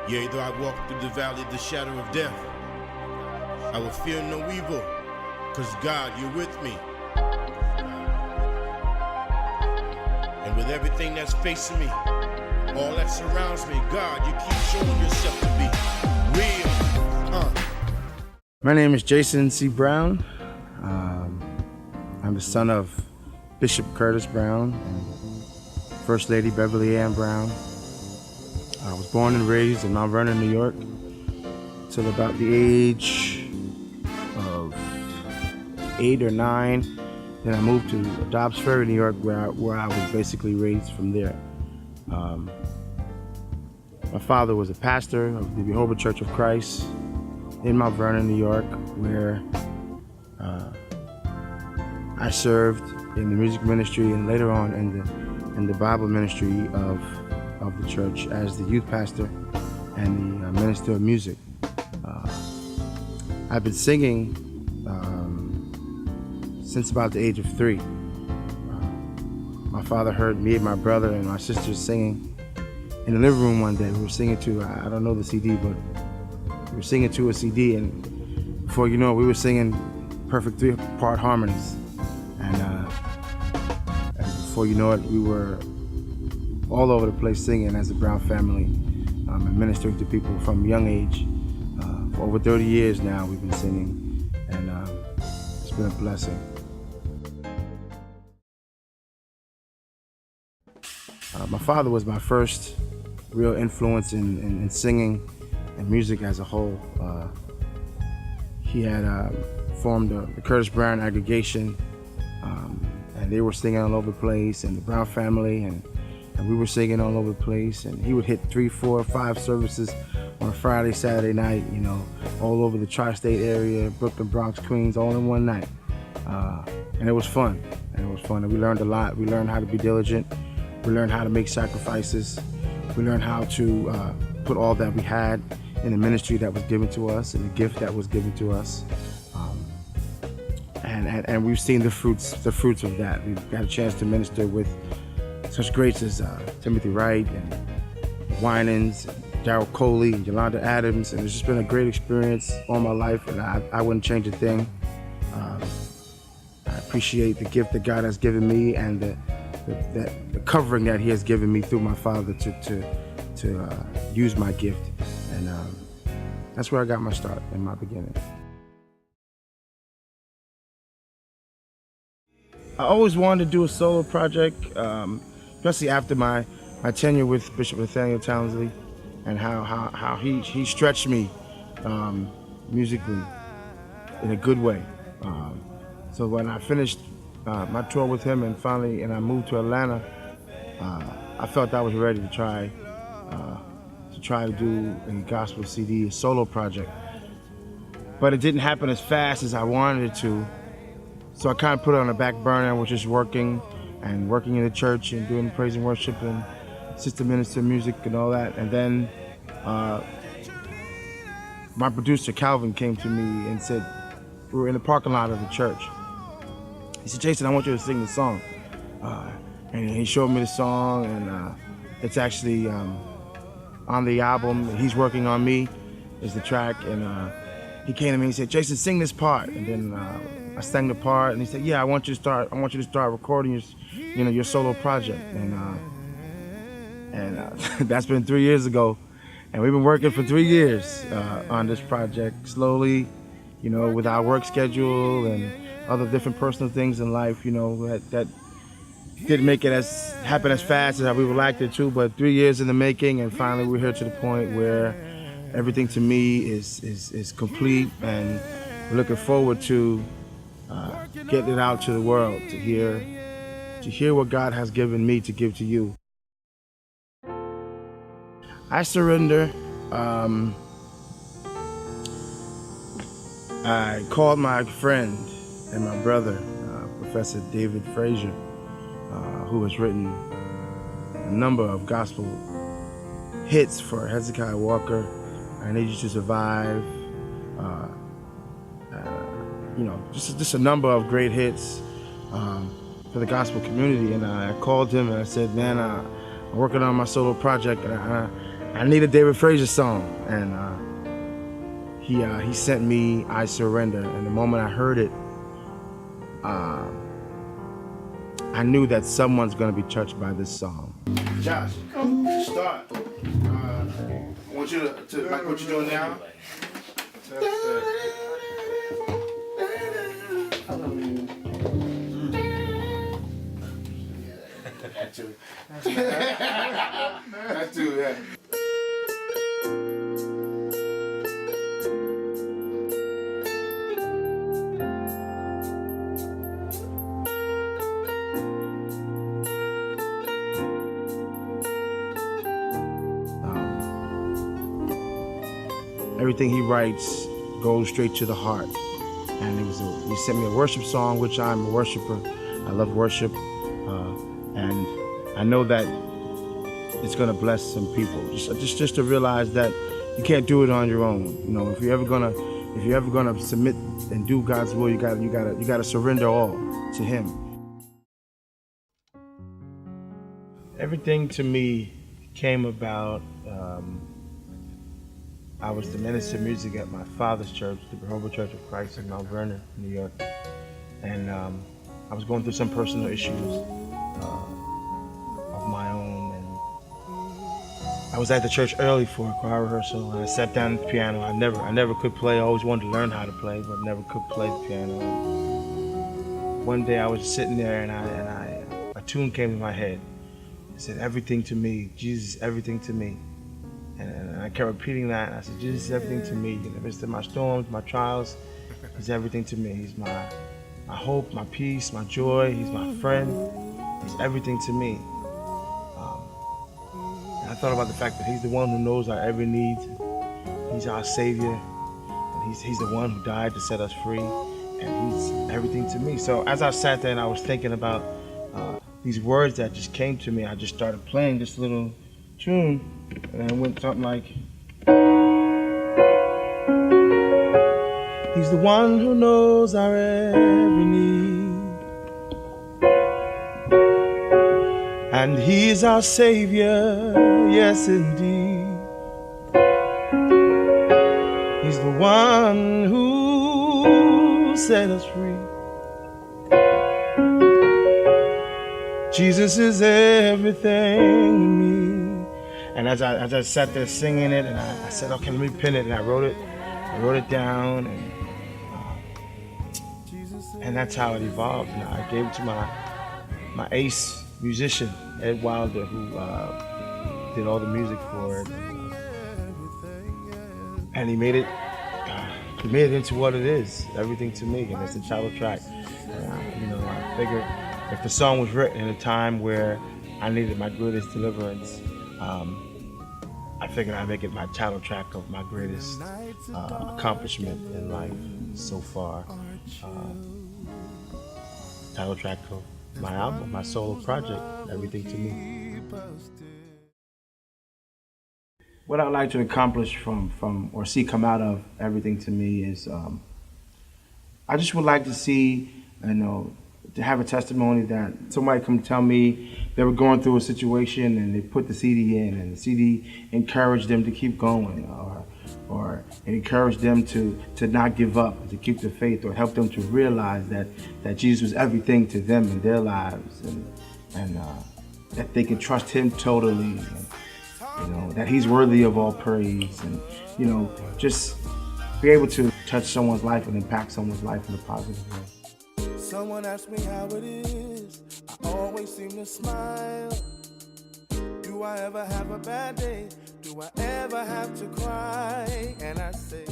Yea, though I walk through the valley of the shadow of death, I will fear no evil, because God, you're with me. And with everything that's facing me, all that surrounds me, God, you keep showing yourself to be real. My name is Jason C. Brown. I'm the son of Bishop Curtis Brown and First Lady Beverly Ann Brown. I was born and raised in Mount Vernon, New York, till about the age of 8 or 9. Then I moved to Dobbs Ferry, New York, where I was basically raised from there. My father was a pastor of the Jehovah Church of Christ in Mount Vernon, New York, where I served in the music ministry and later on in the Bible ministry of the church as the youth pastor and the minister of music. I've been singing since about the age of 3. My father heard me and my brother and my sisters singing in the living room one day. We were singing to, I don't know the CD, but we were singing to a CD, and before you know it, we were singing perfect 3-part harmonies. And before you know it, we were all over the place singing as a Brown family and ministering to people from a young age. For over 30 years now, we've been singing, and it's been a blessing. My father was my first real influence in singing and music as a whole. He had formed the Curtis Brown aggregation, and they were singing all over the place, and the Brown family, and we were singing all over the place. And he would hit 3, 4, 5 services on a Friday, Saturday night, you know, all over the tri-state area, Brooklyn, Bronx, Queens, all in one night. And it was fun, and we learned a lot. We learned how to be diligent. We learned how to make sacrifices. We learned how to put all that we had in the ministry that was given to us and the gift that was given to us. And we've seen the fruits of that. We've got a chance to minister with such greats as Timothy Wright and Winans, Darrell Coley, and Yolanda Adams, and it's just been a great experience all my life, and I wouldn't change a thing. I appreciate the gift that God has given me and the covering that He has given me through my father to use my gift, and that's where I got my start in my beginning. I always wanted to do a solo project, especially after my tenure with Bishop Nathaniel Townsley, and how he stretched me musically in a good way. So when I finished my tour with him and I moved to Atlanta, I felt I was ready to try to do a gospel CD, a solo project. But it didn't happen as fast as I wanted it to. So I kind of put it on the back burner and was just working in the church and doing praise and worship and sister minister music and all that. And then my producer Calvin came to me and said, we were in the parking lot of the church. He said, Jason, I want you to sing the song. And he showed me the song, and it's actually on the album. He's Working on Me is the track. And he came to me and he said, Jason, sing this part. And then I sang the part, and he said, yeah, I want you to start recording your solo project. And that's been 3 years ago. And we've been working for 3 years on this project, slowly, with our work schedule and other different personal things in life, that didn't make it happen as fast as we would like it to, but 3 years in the making, and finally we're here to the point where everything to me is complete, and we're looking forward to getting it out to the world, to hear what God has given me to give to you. I surrender. I called my friend and my brother, Professor David Frazier, who has written a number of gospel hits for Hezekiah Walker, I Need You to Survive, just a number of great hits for the gospel community. And I called him and I said, man, I'm working on my solo project, and I need a David Frazier song, and he sent me "I Surrender." And the moment I heard it, I knew that someone's gonna be touched by this song. Josh, start. I want you to like what you're doing now. That too. That too, yeah. Everything he writes goes straight to the heart. And he sent me a worship song, which I'm a worshiper. I love worship. And I know that it's gonna bless some people. Just to realize that you can't do it on your own. You know, if you're ever gonna submit and do God's will, you gotta surrender all to Him. Everything to me came about. I was the minister of music at my father's church, the Jehovah Church of Christ in Mount Vernon, New York, and I was going through some personal issues of my own, and I was at the church early for a choir rehearsal, and I sat down at the piano. I never could play. I always wanted to learn how to play, but never could play the piano. And one day I was sitting there, and a tune came to my head. It said, "Everything to me, Jesus, everything to me." And I kept repeating that. And I said, Jesus is everything to me. In the midst of my storms, my trials, He's everything to me. He's my hope, my peace, my joy. He's my friend. He's everything to me. And I thought about the fact that He's the one who knows our every need. He's our Savior. And He's the one who died to set us free. And He's everything to me. So as I sat there and I was thinking about these words that just came to me, I just started playing this little tune, and I went something like, He's the one who knows our every need, and He's our Savior, yes indeed. He's the one who set us free. Jesus is everything to me. And as I sat there singing it, and I said, okay, let me pin it, and I wrote it down, and that's how it evolved. And I gave it to my ace musician, Ed Wilder, who did all the music for it, and he made it into what it is, everything to me, and it's a title track. I figured if the song was written in a time where I needed my greatest deliverance, I figured I'd make it my title track of my greatest accomplishment in life so far. Title track of my album, my solo project, Everything to Me. What I'd like to accomplish from or see come out of Everything to Me is I just would like to see, to have a testimony that somebody come tell me they were going through a situation and they put the CD in, and the CD encouraged them to keep going, or it encouraged them to not give up, to keep the faith, or help them to realize that Jesus was everything to them in their lives, and that they can trust Him totally, and, that He's worthy of all praise, and just be able to touch someone's life and impact someone's life in a positive way. Someone asks me how it is, I always seem to smile. Do I ever have a bad day? Do I ever have to cry? And I say,